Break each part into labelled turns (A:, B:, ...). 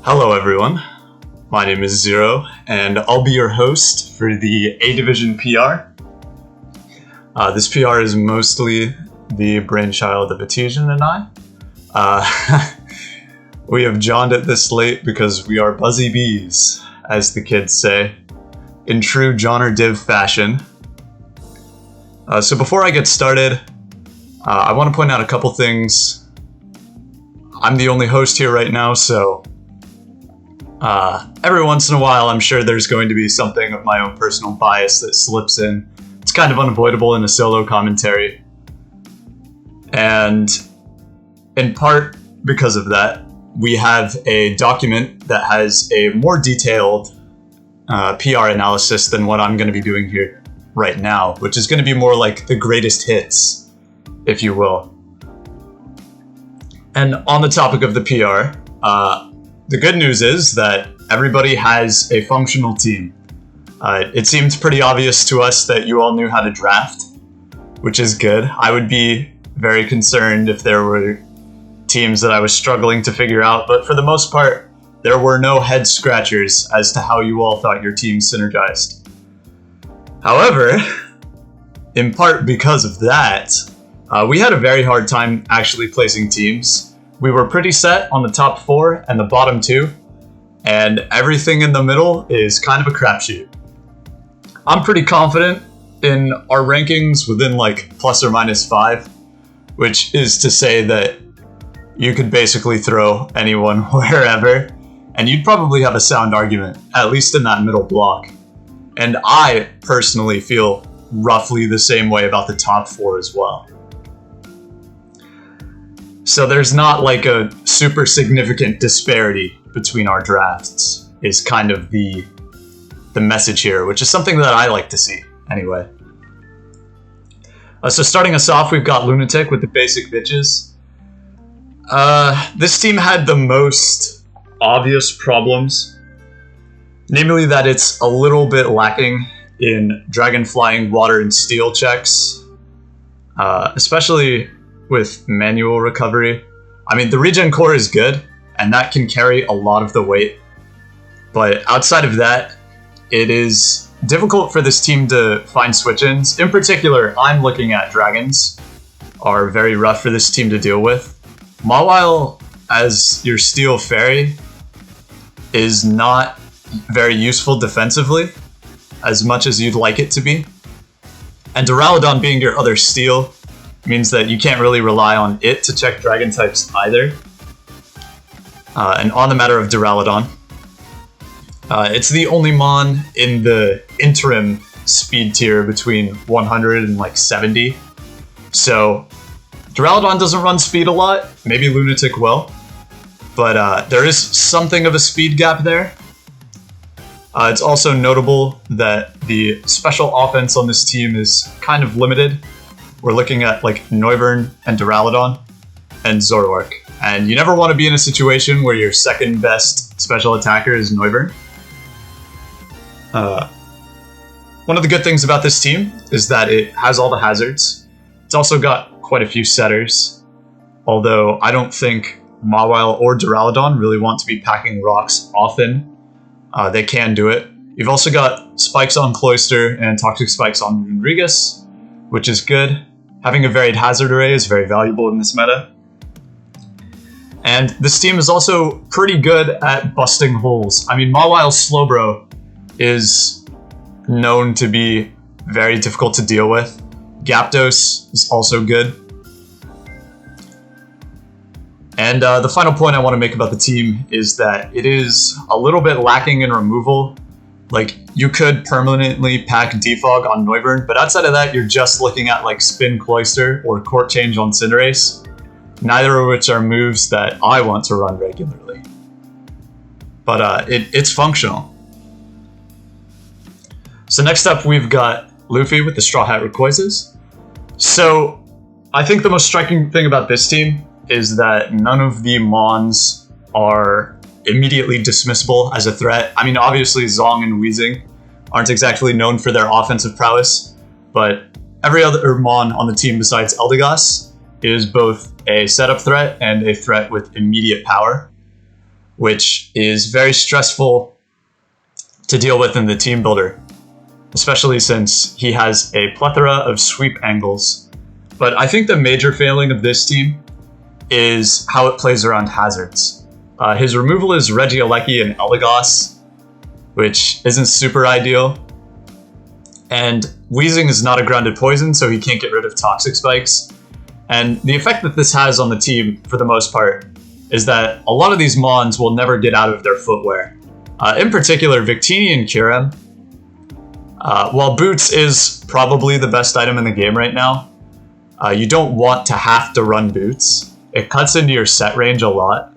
A: Hello everyone, my name is Zer0, and I'll be your host for the A-Division PR. This PR is mostly the brainchild of Etienne and I. We have joined it this late because we are buzzy bees, as the kids say, in true genre div fashion. So before I get started, I want to point out a couple things. I'm the only host here right now, so every once in a while I'm sure there's going to be something of my own personal bias that slips in. It's kind of unavoidable in a solo commentary. And in part because of that, we have a document that has a more detailed PR analysis than what I'm going to be doing here right now, which is going to be more like the greatest hits, if you will. And on the topic of the PR, the good news is that everybody has a functional team. It seems pretty obvious to us that you all knew how to draft, which is good. I would be very concerned if there were teams that I was struggling to figure out, but for the most part, there were no head scratchers as to how you all thought your team synergized. However, in part because of that, we had a very hard time actually placing teams. We were pretty set on the top 4 and the bottom 2, and everything in the middle is kind of a crapshoot. I'm pretty confident in our rankings within like plus or minus 5, which is to say that you could basically throw anyone wherever, and you'd probably have a sound argument, at least in that middle block. And I personally feel roughly the same way about the top 4 as well. So there's not like a super significant disparity between our drafts, is kind of the message here, which is something that I like to see anyway. So starting us off, we've got Lunatic with the basic bitches. This team had the most obvious problems, namely that it's a little bit lacking in dragon flying, water, and steel checks, especially with manual recovery. I mean, the regen core is good, and that can carry a lot of the weight, but outside of that, it is difficult for this team to find switch-ins. In particular, I'm looking at dragons are very rough for this team to deal with. Mawile as your steel fairy is not very useful defensively, as much as you'd like it to be. And Duraludon being your other steel means that you can't really rely on it to check dragon types either. And on the matter of Duraludon, it's the only mon in the interim speed tier between 100 and like 70. So Duraludon doesn't run speed a lot, maybe Lunatic will, but there is something of a speed gap there. It's also notable that the special offense on this team is kind of limited. We're looking at like Noivern and Duraludon and Zoroark. And you never want to be in a situation where your second best special attacker is Noivern. One of the good things about this team is that it has all the hazards. It's also got quite a few setters, although I don't think Mawile or Duraludon really want to be packing rocks often. They can do it. You've also got spikes on Cloyster and toxic spikes on Runrigus, which is good. Having a varied hazard array is very valuable in this meta. And this team is also pretty good at busting holes. I mean, Mawile's Slowbro is known to be very difficult to deal with. Gyapdos is also good. And the final point I want to make about the team is that it is a little bit lacking in removal. Like, you could permanently pack Defog on Noivern, but outside of that, you're just looking at like Spin Cloyster or Court Change on Cinderace, neither of which are moves that I want to run regularly. But it's functional. So next up, we've got Luffy with the Straw Hat Rayquazas. So I think the most striking thing about this team is that none of the Mons are immediately dismissible as a threat. I mean, obviously Zong and Weezing aren't exactly known for their offensive prowess, but every other Mon on the team besides Eldegoss is both a setup threat and a threat with immediate power. which is very stressful to deal with in the team builder, especially since he has a plethora of sweep angles. But I think the major failing of this team is how it plays around hazards. His removal is Regieleki and Elagos, which isn't super ideal. And Wheezing is not a grounded poison, so he can't get rid of toxic spikes. And the effect that this has on the team, for the most part, is that a lot of these Mons will never get out of their footwear. In particular, Victini and Kyurem. While Boots is probably the best item in the game right now, you don't want to have to run Boots. It cuts into your set range a lot,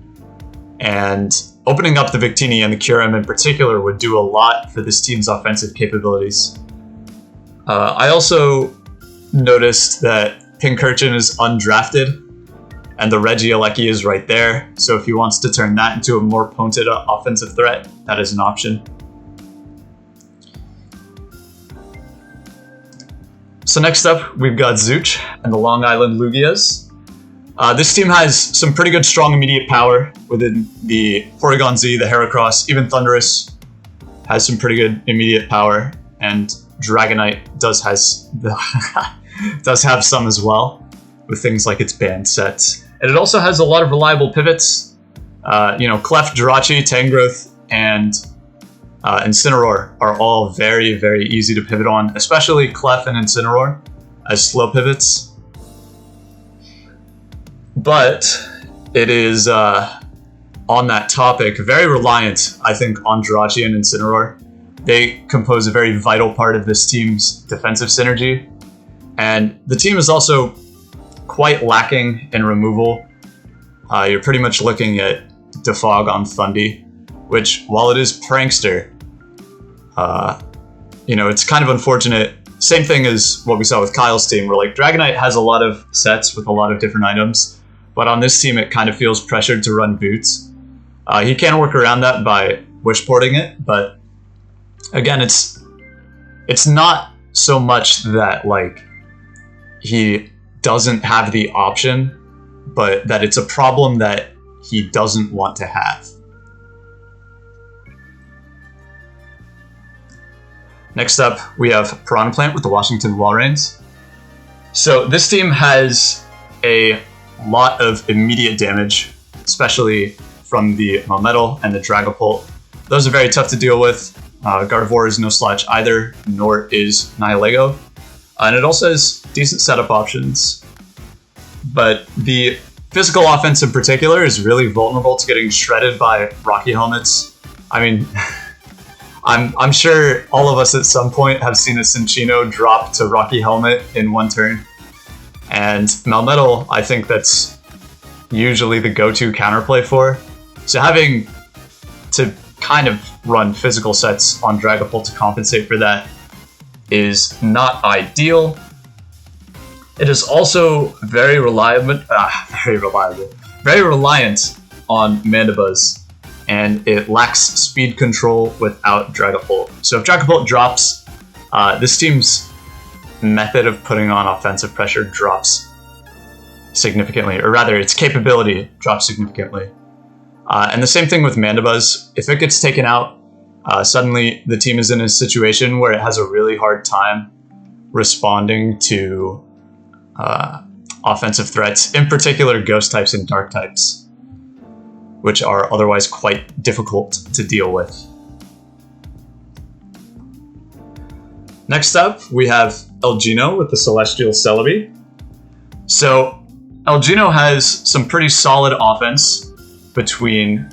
A: and opening up the Victini and the Kyurem in particular would do a lot for this team's offensive capabilities. I also noticed that Pincurchin is undrafted, and the Regieleki is right there, so if he wants to turn that into a more pointed offensive threat, that is an option. So next up, we've got Zooch and the Long Island Lugias. This team has some pretty good strong immediate power within the Porygon Z, the Heracross, even Thundurus has some pretty good immediate power, and Dragonite does have some as well, with things like its band sets. And it also has a lot of reliable pivots. Clef, Jirachi, Tangrowth, and Incineroar are all very, very easy to pivot on, especially Clef and Incineroar as slow pivots. But it is, on that topic, very reliant, I think, on Jirachi and Incineroar. They compose a very vital part of this team's defensive synergy. And the team is also quite lacking in removal. You're pretty much looking at Defog on Thundy, which, while it is Prankster, it's kind of unfortunate. Same thing as what we saw with Kyle's team, where like Dragonite has a lot of sets with a lot of different items, but on this team it kind of feels pressured to run Boots. He can work around that by wish-porting it, but again, it's not so much that like he doesn't have the option, but that it's a problem that he doesn't want to have. Next up, we have Piranha Plant with the Washington Walreins. So this team has a lot of immediate damage, especially from the Melmetal and the Dragapult. Those are very tough to deal with. Gardevoir is no slouch either, nor is Nihilego. And it also has decent setup options. But the physical offense in particular is really vulnerable to getting shredded by Rocky Helmets. I mean, I'm sure all of us at some point have seen a Cinccino drop to Rocky Helmet in one turn. And Melmetal, I think that's usually the go-to counterplay for. So having to kind of run physical sets on Dragapult to compensate for that is not ideal. It is also very reliant on Mandibuzz, and it lacks speed control without Dragapult. So if Dragapult drops, this team's method of putting on offensive pressure drops significantly, or rather its capability drops significantly. And the same thing with Mandibuzz. If it gets taken out, suddenly the team is in a situation where it has a really hard time responding to offensive threats, in particular ghost types and dark types, which are otherwise quite difficult to deal with. Next up, we have Elgino with the Celestial Celebi. So Elgino has some pretty solid offense between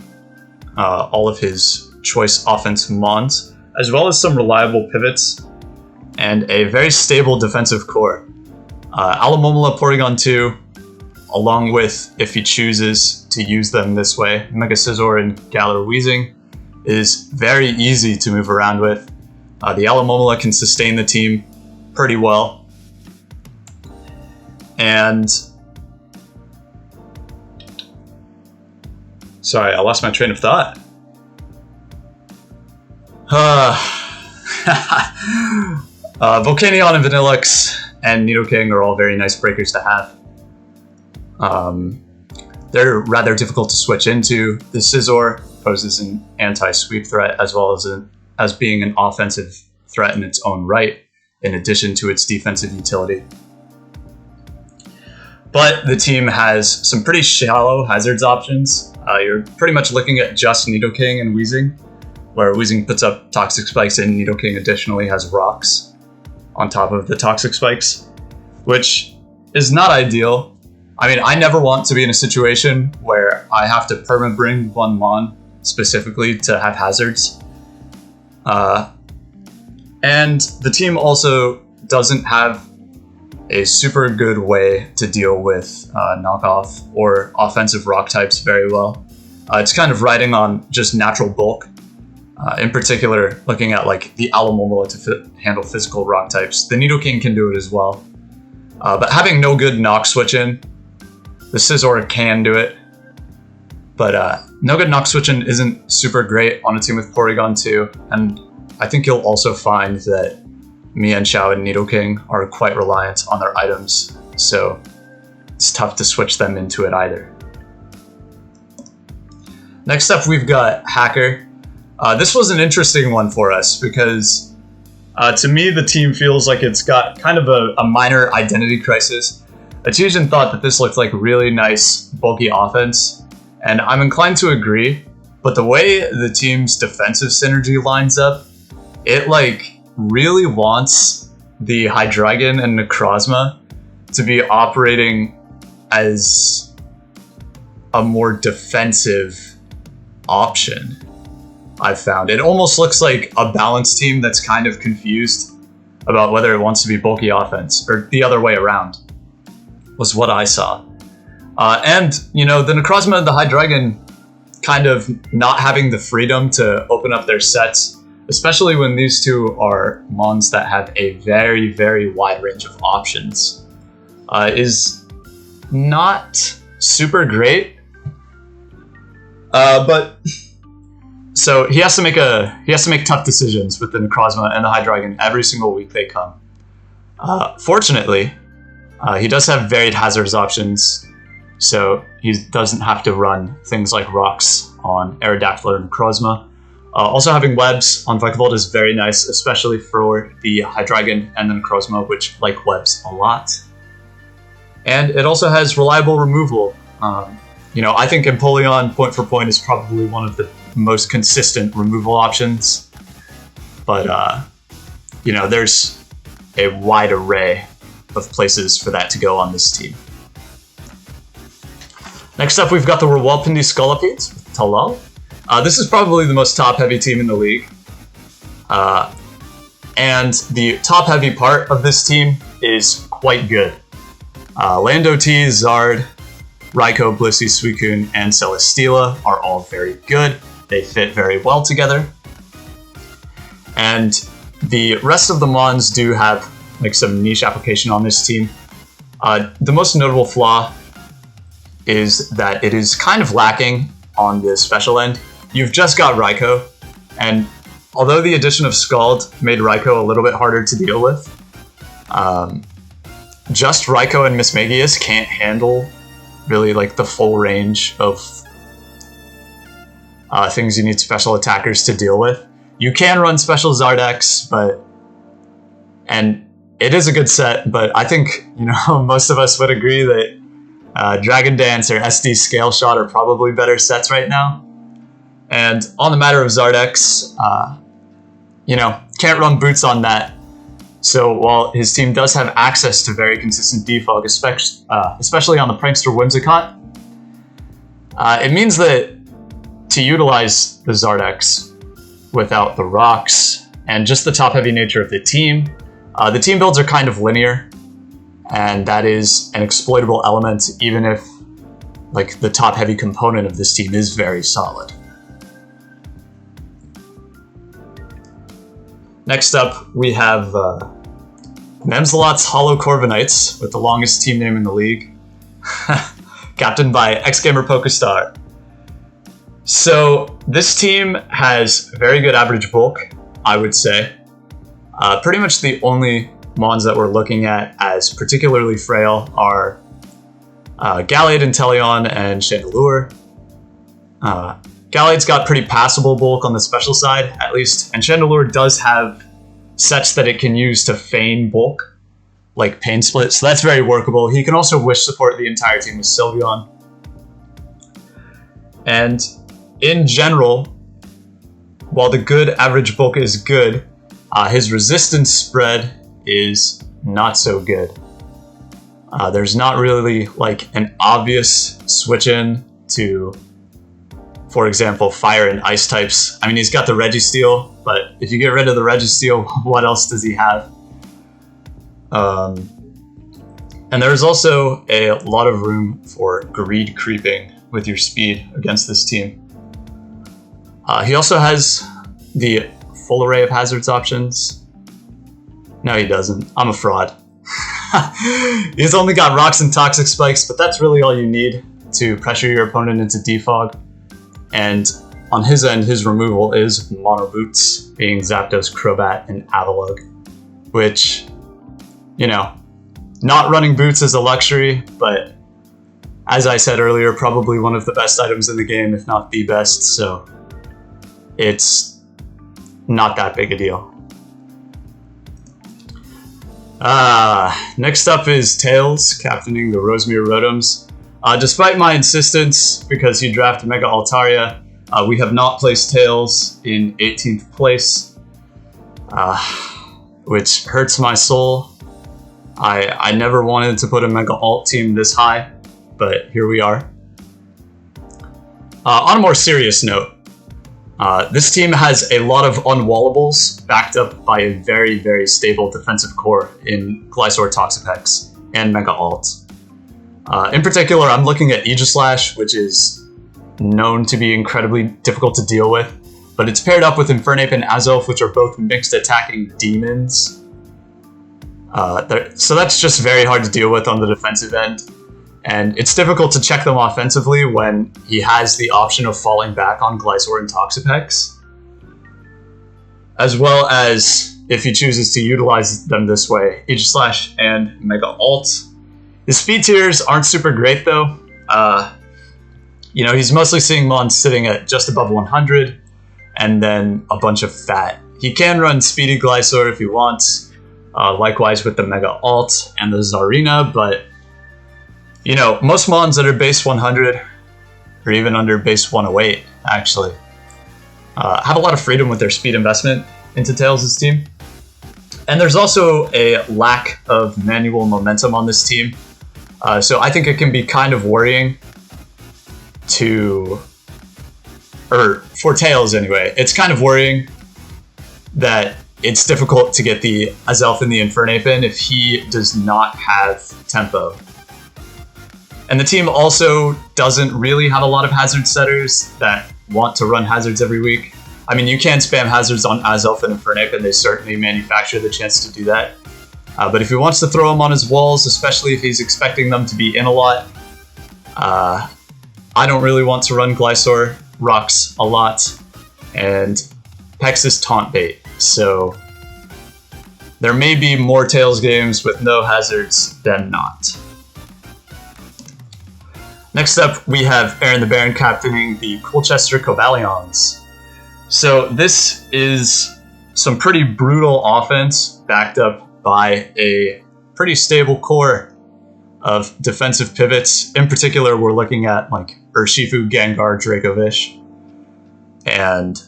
A: all of his choice offense mons, as well as some reliable pivots, and a very stable defensive core. Alomomola Porygon 2, along with, if he chooses to use them this way, Mega Scizor and Galar Weezing, is very easy to move around with. The Alomomola can sustain the team pretty well. And sorry, I lost my train of thought. Volcanion and Vanillux and Nidoking are all very nice breakers to have. They're rather difficult to switch into. The Scizor poses an anti-sweep threat as well as being an offensive threat in its own right, in addition to its defensive utility. But the team has some pretty shallow hazards options. You're pretty much looking at just Nidoking and Weezing, where Weezing puts up toxic spikes and Nidoking additionally has rocks on top of the toxic spikes, which is not ideal. I mean, I never want to be in a situation where I have to perma-bring one Mon specifically to have hazards. And the team also doesn't have a super good way to deal with knockoff or offensive rock types very well. It's kind of riding on just natural bulk. In particular, looking at like the Alomomola to handle physical rock types. The Nidoking can do it as well. But having no good knock switch in, the Scizor can do it. But no good knock switch in isn't super great on a team with Porygon 2. And I think you'll also find that Mienshao and Nidoking are quite reliant on their items, so it's tough to switch them into it either. Next up, we've got Hacker. This was an interesting one for us because to me, the team feels like it's got kind of a minor identity crisis. Atiusian thought that this looked like really nice, bulky offense, and I'm inclined to agree, but the way the team's defensive synergy lines up, it like really wants the Hydreigon and Necrozma to be operating as a more defensive option. I've found it almost looks like a balanced team that's kind of confused about whether it wants to be bulky offense or the other way around, was what I saw. And you know, the Necrozma and the Hydreigon kind of not having the freedom to open up their sets, especially when these two are Mons that have a very, very wide range of options, is not super great. But so he has to make tough decisions with the Necrozma and the Hydreigon every single week they come. Fortunately, he does have varied hazards options, so he doesn't have to run things like rocks on Aerodactyl and Necrozma. Also having webs on Vikavolt is very nice, especially for the Hydreigon and the Necrozma, which like webs a lot. And it also has reliable removal. You know, I think Empoleon point for point is probably one of the most consistent removal options. But, you know, there's a wide array of places for that to go on this team. Next up, we've got the Rawalpindi Scolipede with Talal. This is probably the most top-heavy team in the league. And the top-heavy part of this team is quite good. Lando T, Zard, Raikou, Blissey, Suicune, and Celesteela are all very good. They fit very well together. And the rest of the Mons do have like some niche application on this team. The most notable flaw is that it is kind of lacking on the special end. You've just got Raikou, and although the addition of Scald made Raikou a little bit harder to deal with, just Raikou and Mismagius can't handle really like the full range of things you need special attackers to deal with. You can run special Zardex, and it is a good set, but I think, you know, most of us would agree that Dragon Dance or SD Scale Shot are probably better sets right now. And on the matter of Zardex, you know, can't run boots on that. So while his team does have access to very consistent defog, especially on the Prankster Whimsicott, it means that to utilize the Zardex without the rocks and just the top-heavy nature of the team builds are kind of linear, and that is an exploitable element even if like the top-heavy component of this team is very solid. Next up, we have Memslot's Hollow Corvinites, with the longest team name in the league, captained by X-Gamer Pokestar. So this team has very good average bulk, I would say. Pretty much the only Mons that we're looking at as particularly frail are Gallade, Inteleon, and Chandelure. Gallade got pretty passable bulk on the special side, at least, and Chandelure does have sets that it can use to feign bulk, like Pain Split, so that's very workable. He can also wish support the entire team with Sylveon. And in general, while the good average bulk is good, his resistance spread is not so good. There's not really like an obvious switch in to, for example, fire and ice types. I mean, he's got the Registeel, but if you get rid of the Registeel, what else does he have? And there's also a lot of room for greed creeping with your speed against this team. He also has the full array of hazards options. No, he doesn't. I'm a fraud. He's only got rocks and toxic spikes, but that's really all you need to pressure your opponent into defog. And on his end, his removal is Mono Boots, being Zapdos, Crobat, and Avalugg, which, you know, not running boots is a luxury, but as I said earlier, probably one of the best items in the game, if not the best, so it's not that big a deal. Next up is Tails, captaining the Rosemere Rotoms. Despite my insistence, because he drafted Mega Altaria, we have not placed Tails in 18th place, which hurts my soul. I never wanted to put a Mega Alt team this high, but here we are. On a more serious note, this team has a lot of unwallables backed up by a very, very stable defensive core in Glysaur, Toxapex, and Mega Alt. In particular, I'm looking at Aegislash, which is known to be incredibly difficult to deal with, but it's paired up with Infernape and Azelf, which are both mixed attacking demons. So that's just very hard to deal with on the defensive end. And it's difficult to check them offensively when he has the option of falling back on Glysaur and Toxapex, as well as if he chooses to utilize them this way, Aegislash and Mega Alt. His speed tiers aren't super great though. You know, he's mostly seeing Mons sitting at just above 100, and then a bunch of fat. He can run Speedy Glysaur if he wants, likewise with the Mega Alt and the Zarina, but you know, most Mons that are base 100, or even under base 108, actually, have a lot of freedom with their speed investment into Tails' team. And there's also a lack of manual momentum on this team. So I think it can be kind of worrying for Tails anyway, it's kind of worrying that it's difficult to get the Azelf and the Infernape in if he does not have tempo. And the team also doesn't really have a lot of hazard setters that want to run hazards every week. I mean, you can spam hazards on Azelf and Infernape, and they certainly manufacture the chance to do that. But if he wants to throw them on his walls, especially if he's expecting them to be in a lot, I don't really want to run Glysaur rocks a lot, and Pex is taunt bait, so there may be more Tails games with no hazards than not. Next up, we have Aaron the Baron captaining the Colchester Cobalions. So this is some pretty brutal offense backed up by a pretty stable core of defensive pivots. In particular, we're looking at like Urshifu, Gengar, Dracovish. And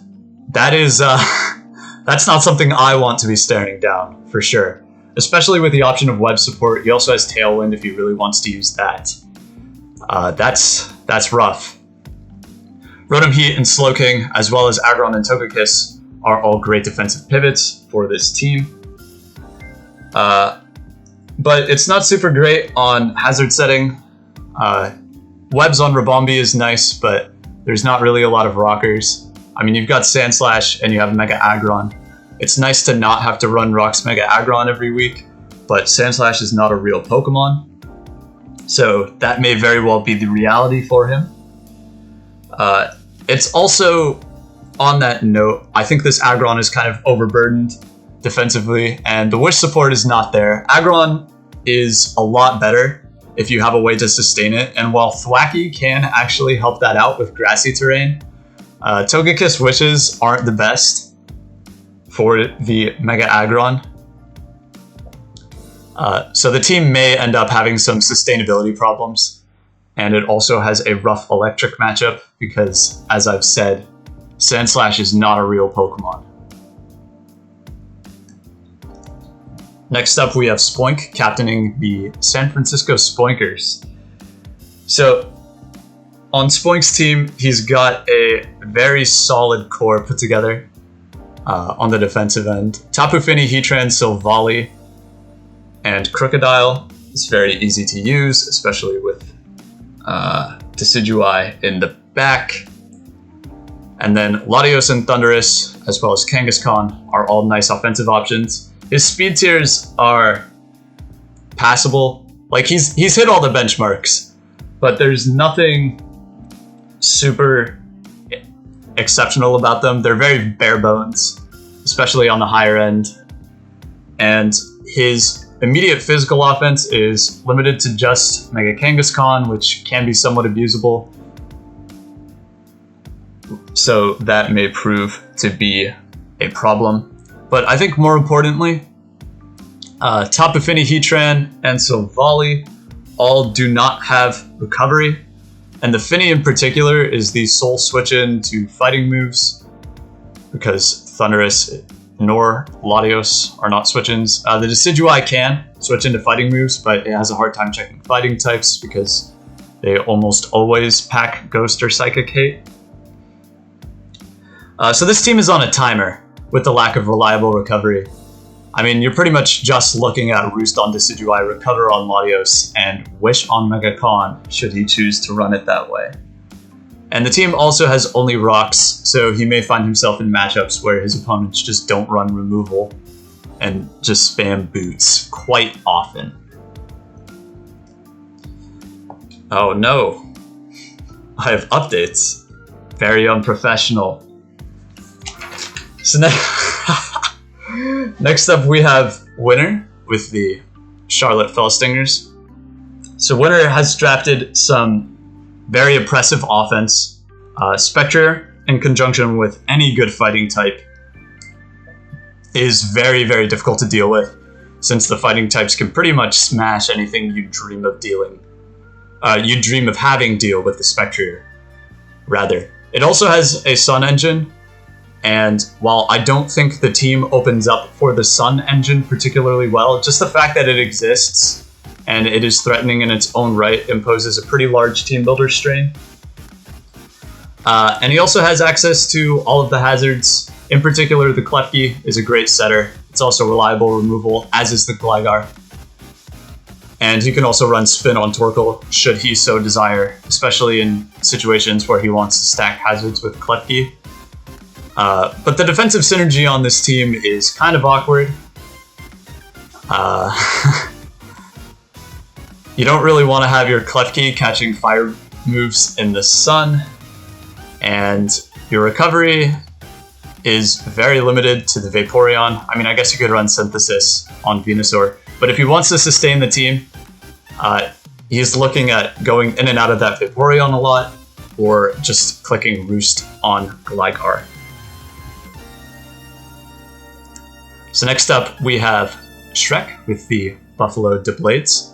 A: that is, that's not something I want to be staring down, for sure. Especially with the option of web support. He also has Tailwind if he really wants to use that. That's rough. Rotom Heat and Slowking, as well as Aggron and Togekiss, are all great defensive pivots for this team. But it's not super great on hazard setting. Webs on Rabombi is nice, but there's not really a lot of rockers. I mean, you've got Sandslash and you have Mega Aggron. It's nice to not have to run Rock's Mega Aggron every week, but Sandslash is not a real Pokemon. So that may very well be the reality for him. It's also, on that note, I think this Aggron is kind of overburdened defensively, and the wish support is not there. Aggron is a lot better if you have a way to sustain it, and while Thwacky can actually help that out with grassy terrain, Togekiss Wishes aren't the best for the Mega Aggron. So the team may end up having some sustainability problems. And it also has a rough electric matchup because, as I've said, Sandslash is not a real Pokemon. Next up, we have Spoink captaining the San Francisco Spoinkers. So, on Spoink's team, he's got a very solid core put together on the defensive end. Tapu Fini, Heatran, Silvally, and Crocodile is very easy to use, especially with Decidueye in the back. And then Latios and Thundurus, as well as Kangaskhan, are all nice offensive options. His speed tiers are passable. Like, he's hit all the benchmarks, but there's nothing super exceptional about them. They're very bare bones, especially on the higher end. And his immediate physical offense is limited to just Mega Kangaskhan, which can be somewhat abusable. So that may prove to be a problem. But I think more importantly, Tapu Fini, Heatran, and Silvally all do not have recovery. And the Fini in particular is the sole switch in to fighting moves because Thundurus nor Latios are not switch-ins. The Decidueye can switch into fighting moves, but it has a hard time checking fighting types because they almost always pack Ghost or Psychic Hate. So this team is on a timer with the lack of reliable recovery. I mean, you're pretty much just looking at Roost on Decidueye, Recover on Latios, and Wish on Mega Khan should he choose to run it that way. And the team also has only rocks, so he may find himself in matchups where his opponents just don't run removal and just spam boots quite often. Oh no, I have updates. Very unprofessional. So next up we have Winner with the Charlotte Fellstingers. So Winner has drafted some very oppressive offense. Spectre, in conjunction with any good fighting type, is very, very difficult to deal with, since the fighting types can pretty much smash anything you dream of dealing. You dream of having deal with the Spectre, rather. It also has a Sun engine, and while I don't think the team opens up for the Sun engine particularly well, just the fact that it exists and it is threatening in its own right imposes a pretty large team builder strain. And he also has access to all of the hazards. In particular, the Klefki is a great setter. It's also reliable removal, as is the Gligar. And he can also run Spin on Torkoal, should he so desire, especially in situations where he wants to stack hazards with Klefki. But the defensive synergy on this team is kind of awkward. You don't really want to have your Klefki catching fire moves in the sun, and your recovery is very limited to the Vaporeon. I mean, I guess you could run Synthesis on Venusaur, but if he wants to sustain the team, he's looking at going in and out of that Vaporeon a lot, or just clicking Roost on Gligar. So next up, we have Shrek with the Buffalo Deblades.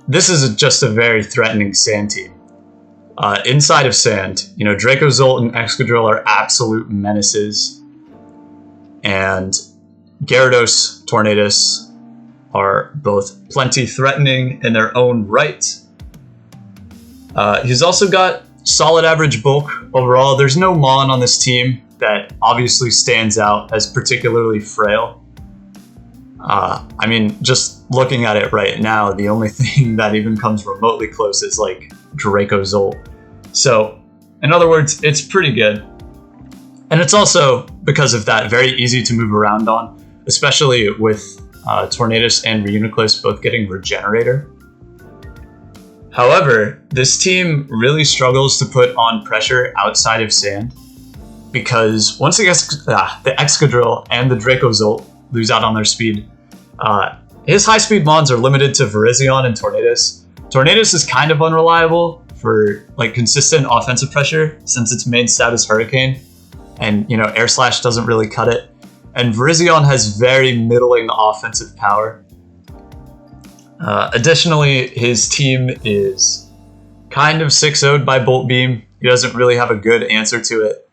A: This is just a very threatening sand team. Inside of sand, you know, Dracozolt and Excadrill are absolute menaces, and Gyarados, Tornadus are both plenty threatening in their own right. He's also got solid average bulk overall. There's no Mon on this team that obviously stands out as particularly frail. I mean, just looking at it right now, the only thing that even comes remotely close is like Dracozolt. So, in other words, it's pretty good. And it's also, because of that, very easy to move around on, especially with Tornadus and Reuniclus both getting Regenerator. However, this team really struggles to put on pressure outside of sand, because once the Excadrill and the Dracozolt lose out on their speed, his high-speed Mons are limited to Virizion and Tornadus. Tornadus is kind of unreliable for like consistent offensive pressure since its main stat is Hurricane, and Air Slash doesn't really cut it. And Virizion has very middling offensive power. Additionally, his team is kind of 6-0'd by Bolt Beam. He doesn't really have a good answer to it.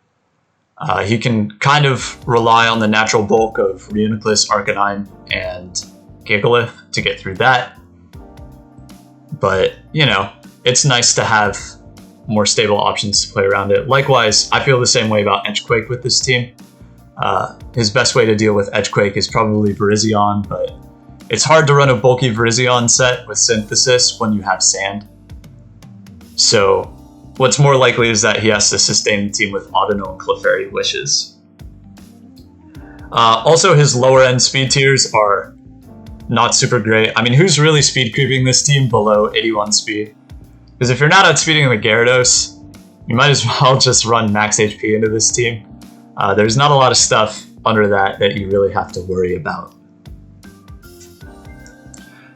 A: He can kind of rely on the natural bulk of Reuniclus, Arcanine, and Gigalith to get through that. But, it's nice to have more stable options to play around it. Likewise, I feel the same way about Edgequake with this team. His best way to deal with Edgequake is probably Virizion, but it's hard to run a bulky Virizion set with Synthesis when you have Sand. So what's more likely is that he has to sustain the team with Audino and Clefairy Wishes. Also, his lower end speed tiers are not super great. I mean, who's really speed creeping this team below 81 speed? Because if you're not outspeeding the Gyarados, you might as well just run max HP into this team. There's not a lot of stuff under that you really have to worry about.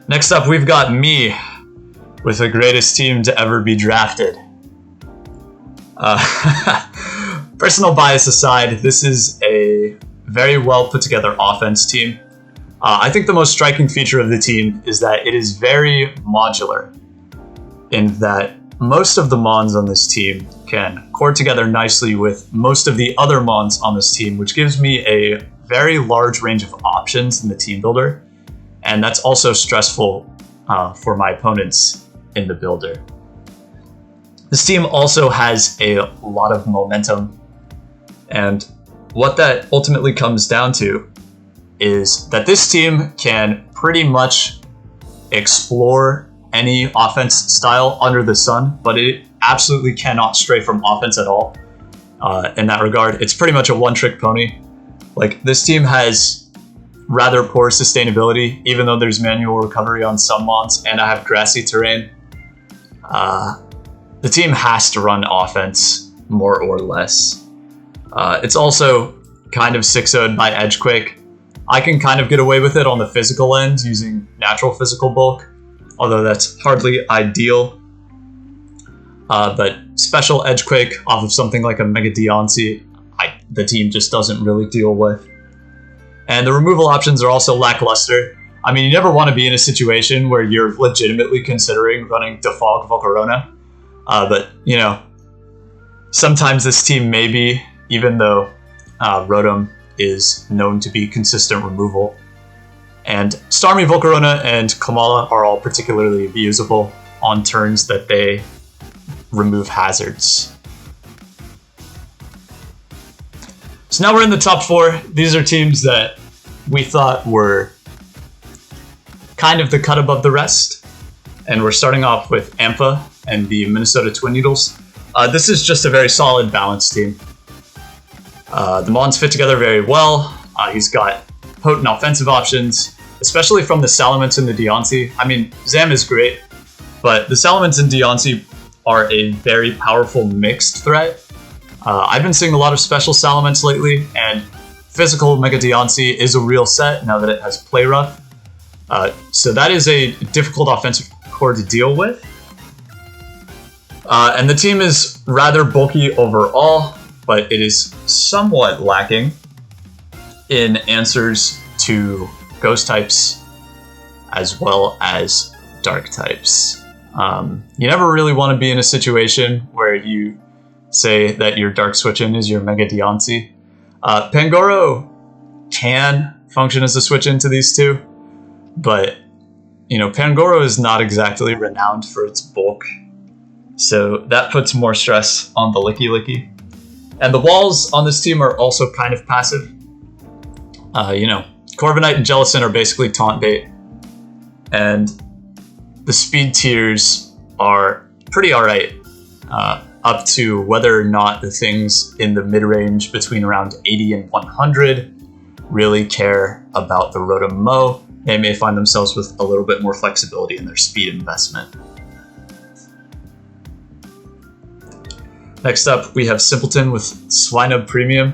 A: Next up, we've got me with the greatest team to ever be drafted. Personal bias aside, this is a very well put together offense team. I think the most striking feature of the team is that it is very modular, in that most of the Mons on this team can core together nicely with most of the other Mons on this team, which gives me a very large range of options in the team builder. And that's also stressful for my opponents in the builder. This team also has a lot of momentum, and what that ultimately comes down to is that this team can pretty much explore any offense style under the sun, but it absolutely cannot stray from offense at all. In that regard, it's pretty much a one-trick pony. Like, this team has rather poor sustainability, even though there's manual recovery on some Mons, and I have grassy terrain. The team has to run offense, more or less. It's also kind of 6-0'd by Edgequake. I can kind of get away with it on the physical end using natural physical bulk, although that's hardly ideal. But special Edgequake off of something like a Mega Deontay, the team just doesn't really deal with. And the removal options are also lackluster. I mean, you never want to be in a situation where you're legitimately considering running Defog Volcarona. But, sometimes this team may be, even though Rotom is known to be consistent removal. And Starmie, Volcarona, and Kamala are all particularly abusable on turns that they remove hazards. So now we're in the top 4. These are teams that we thought were kind of the cut above the rest. And we're starting off with Ampha and the Minnesota Twin Needles. This is just a very solid balanced team. The Mons fit together very well. He's got potent offensive options, especially from the Salamence and the Deontay. I mean, Zam is great, but the Salamence and Deontay are a very powerful mixed threat. I've been seeing a lot of special Salamence lately, and physical Mega Deontay is a real set now that it has Play Rough. So that is a difficult offensive core to deal with. And the team is rather bulky overall, but it is somewhat lacking in answers to Ghost types as well as Dark types. You never really want to be in a situation where you say that your Dark switch-in is your Mega Deontay. Pangoro can function as a switch-in to these two, but Pangoro is not exactly renowned for its bulk, so that puts more stress on the Licky. And the walls on this team are also kind of passive. Corviknight and Jellicent are basically taunt bait, and the speed tiers are pretty alright, up to whether or not the things in the mid-range between around 80 and 100 really care about the Rotom Mo. They may find themselves with a little bit more flexibility in their speed investment. Next up, we have Simpleton with Swinub Premium.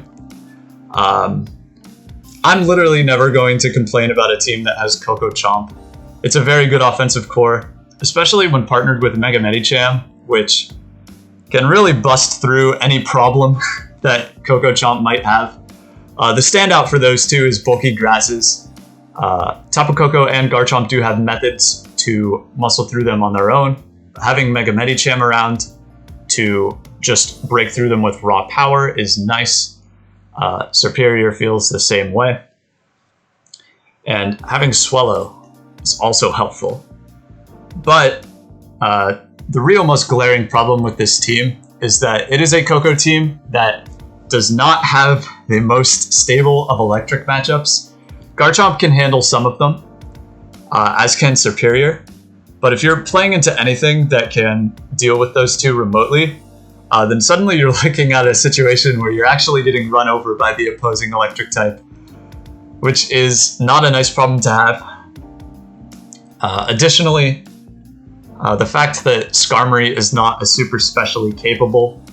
A: I'm literally never going to complain about a team that has Coco Chomp. It's a very good offensive core, especially when partnered with Mega Medicham. which can really bust through any problem that Coco Chomp might have. The standout for those two is bulky grasses. Tapu Koko and Garchomp do have methods to muscle through them on their own. Having Mega Medicham around to just break through them with raw power is nice. Superior feels the same way. And having Swellow is also helpful. But the real most glaring problem with this team is that it is a Coco team that does not have the most stable of electric matchups. Garchomp can handle some of them, as can Superior. But if you're playing into anything that can deal with those two remotely, then suddenly you're looking at a situation where you're actually getting run over by the opposing electric type, which is not a nice problem to have. Additionally, the fact that Skarmory is not a super specially capable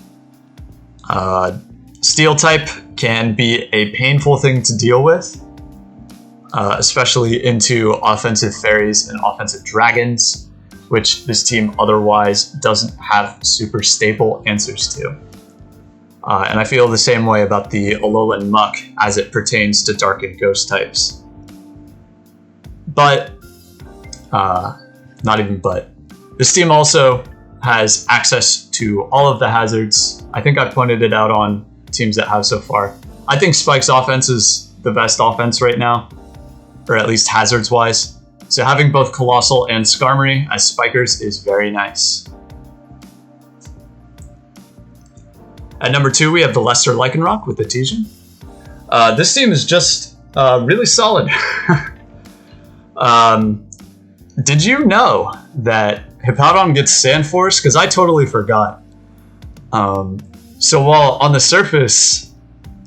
A: Steel type can be a painful thing to deal with, especially into offensive fairies and offensive dragons, which this team otherwise doesn't have super stable answers to. And I feel the same way about the Alolan Muck as it pertains to Dark and Ghost types. But, not even but, this team also has access to all of the hazards. I think I've pointed it out on teams that have so far. I think Spike's offense is the best offense right now, or at least hazards-wise. So having both Colossal and Skarmory as spikers is very nice. At number 2, we have the lesser Lykan Rock with the Tijin. This team is just really solid. Did you know that Hippowdon gets Sand Force? Because I totally forgot. So while on the surface,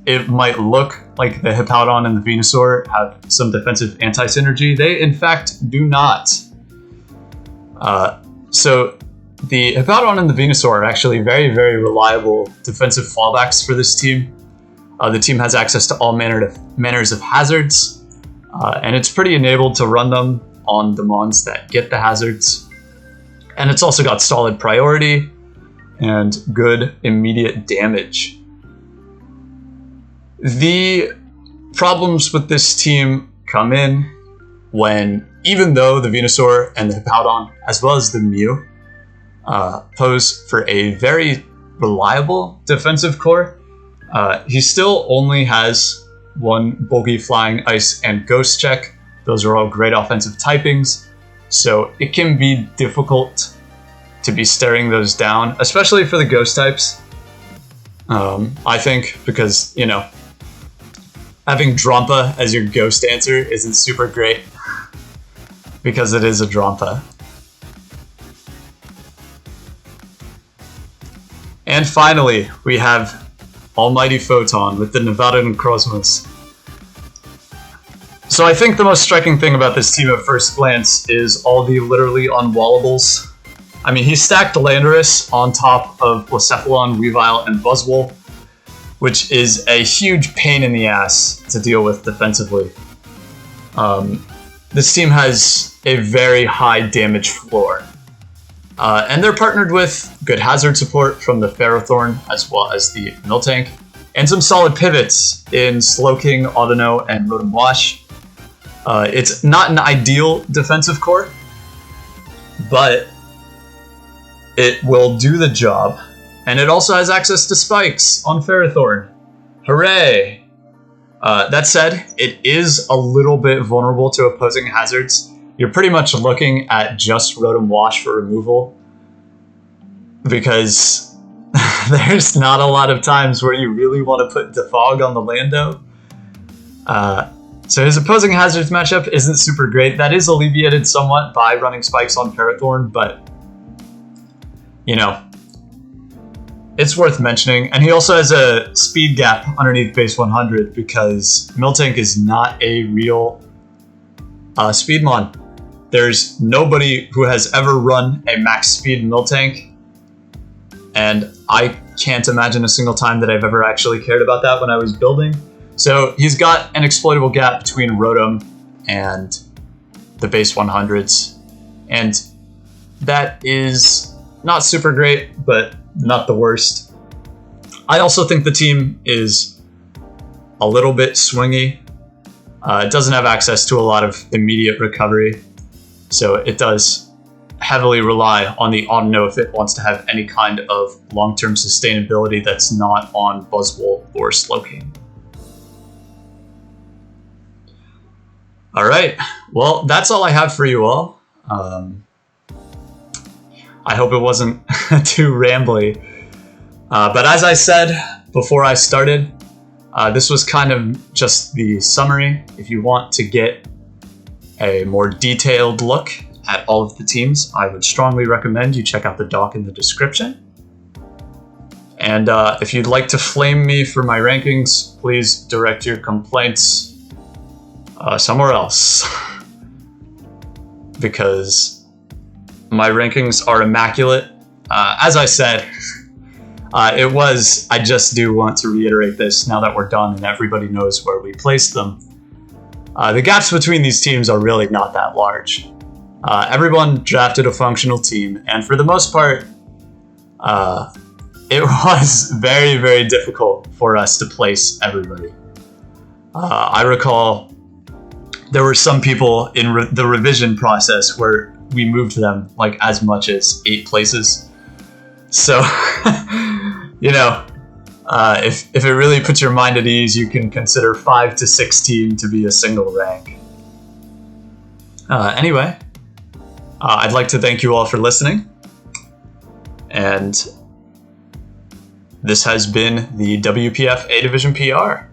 A: it might look like the Hippowdon and the Venusaur have some defensive anti-synergy, they in fact do not. So the Hippowdon and the Venusaur are actually very, very reliable defensive fallbacks for this team. The team has access to all manners of hazards, and it's pretty enabled to run them on the mons that get the hazards. And it's also got solid priority and good immediate damage. The problems with this team come in when, even though the Venusaur and the Hippowdon, as well as the Mew, pose for a very reliable defensive core, he still only has one bulky flying, ice, and ghost check. Those are all great offensive typings, so it can be difficult to be staring those down, especially for the ghost types. I think because, you know, having Drampa as your ghost answer isn't super great because it is a Drampa. And finally, we have Almighty Photon with the Nevada and Cosmos. So I think the most striking thing about this team at first glance is all the literally unwallables. I mean, he stacked Landorus on top of Blacephalon, Weavile, and Buzzwole, which is a huge pain in the ass to deal with defensively. This team has a very high damage floor. And they're partnered with good hazard support from the Ferrothorn as well as the Miltank, and some solid pivots in Slowking, Audino, and Rotom Wash. It's not an ideal defensive core, but it will do the job. And it also has access to spikes on Ferrothorn. Hooray! That said, it is a little bit vulnerable to opposing hazards. You're pretty much looking at just Rotom Wash for removal, because there's not a lot of times where you really want to put Defog on the Lando. So his opposing hazards matchup isn't super great. That is alleviated somewhat by running spikes on Ferrothorn, but, you know, it's worth mentioning. And he also has a speed gap underneath base 100 because Miltank is not a real Speedmon. There's nobody who has ever run a max speed Miltank, and I can't imagine a single time that I've ever actually cared about that when I was building. So he's got an exploitable gap between Rotom and the base 100s, and that is not super great, but not the worst. I also think the team is a little bit swingy. It doesn't have access to a lot of immediate recovery, so it does heavily rely on the auto if it wants to have any kind of long-term sustainability that's not on Buzzwole or Slowking. Alright, well, that's all I have for you all. I hope it wasn't too rambly. But as I said before I started, this was kind of just the summary. If you want to get a more detailed look at all of the teams, I would strongly recommend you check out the doc in the description. And if you'd like to flame me for my rankings, please direct your complaints somewhere else. Because my rankings are immaculate. As I said, I just do want to reiterate this now that we're done and everybody knows where we placed them. The gaps between these teams are really not that large. Everyone drafted a functional team, and for the most part, it was very, very difficult for us to place everybody. I recall there were some people in the revision process where we moved them like as much as 8 places. So, you know, if it really puts your mind at ease, you can consider 5 to 16 to be a single rank. Anyway, I'd like to thank you all for listening. And this has been the WPF A-Division PR.